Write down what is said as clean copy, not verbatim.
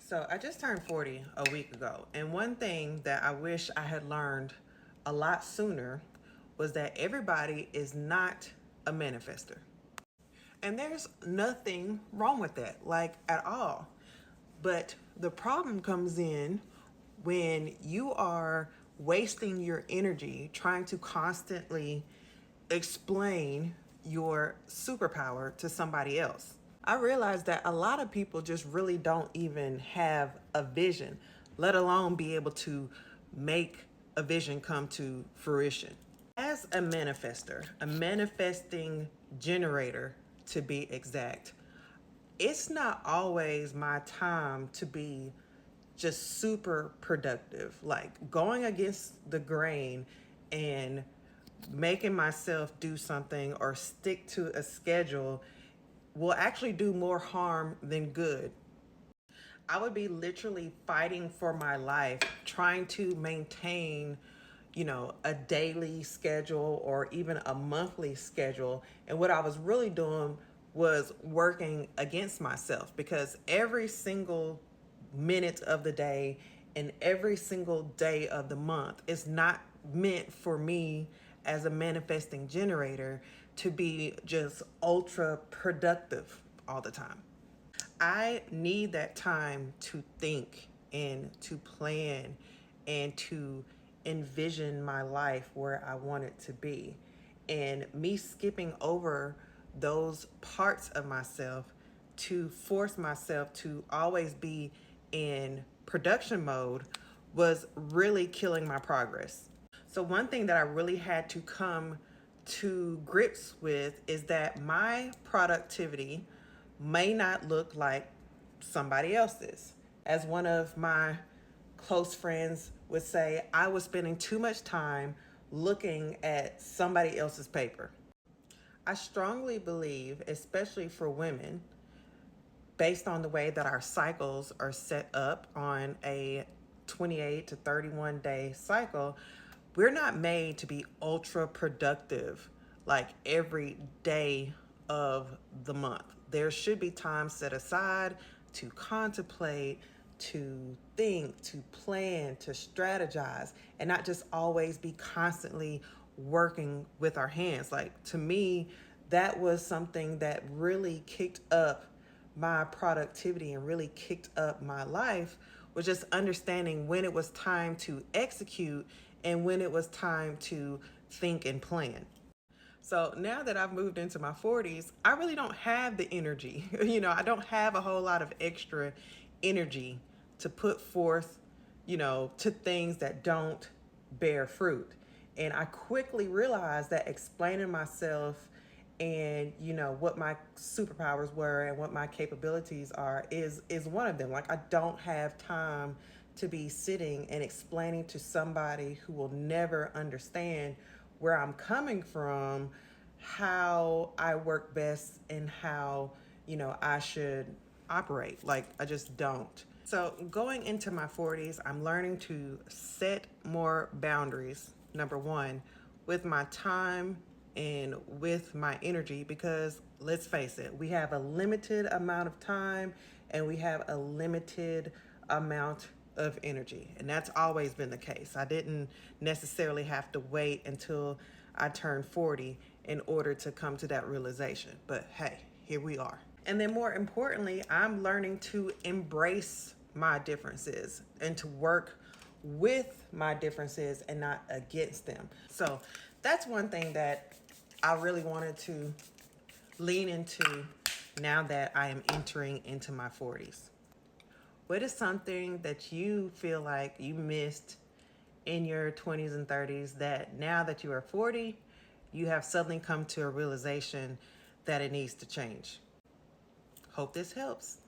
So I just turned 40 a week ago. And one thing that I wish I had learned a lot sooner was that everybody is not a manifester. And there's nothing wrong with that, like at all. But the problem comes in when you are wasting your energy trying to constantly explain your superpower to somebody else. I realized that a lot of people just really don't even have a vision, let alone be able to make a vision come to fruition. As a manifester, a manifesting generator to be exact, it's not always my time to be just super productive, like going against the grain and making myself do something or stick to a schedule will actually do more harm than good. I would be literally fighting for my life, trying to maintain, a daily schedule or even a monthly schedule. And what I was really doing was working against myself because every single minute of the day and every single day of the month is not meant for me as a manifesting generator to be just ultra productive all the time. I need that time to think and to plan and to envision my life where I want it to be. And me skipping over those parts of myself to force myself to always be in production mode was really killing my progress. So, one thing that I really had to come to grips with is that my productivity may not look like somebody else's. As one of my close friends would say, I was spending too much time looking at somebody else's paper. I strongly believe, especially for women, based on the way that our cycles are set up on a 28 to 31 day cycle, we're not made to be ultra productive like every day of the month. There should be time set aside to contemplate, to think, to plan, to strategize, and not just always be constantly working with our hands. Like, to me, that was something that really kicked up my productivity and really kicked up my life, was just understanding when it was time to execute and when it was time to think and plan. So now that I've moved into my 40s, I really don't have the energy. I don't have a whole lot of extra energy to put forth, to things that don't bear fruit. And I quickly realized that explaining myself and what my superpowers were and what my capabilities are is one of them. Like, I don't have time to be sitting and explaining to somebody who will never understand where I'm coming from, how I work best and how I should operate. Like, I just don't. So going into my 40s, I'm learning to set more boundaries, number one, with my time and with my energy, because let's face it, we have a limited amount of time and we have a limited amount of energy. And that's always been the case. I didn't necessarily have to wait until I turned 40 in order to come to that realization. But hey, here we are. And then more importantly, I'm learning to embrace my differences and to work with my differences and not against them. So that's one thing that I really wanted to lean into now that I am entering into my 40s. What is something that you feel like you missed in your 20s and 30s that now that you are 40, you have suddenly come to a realization that it needs to change? Hope this helps.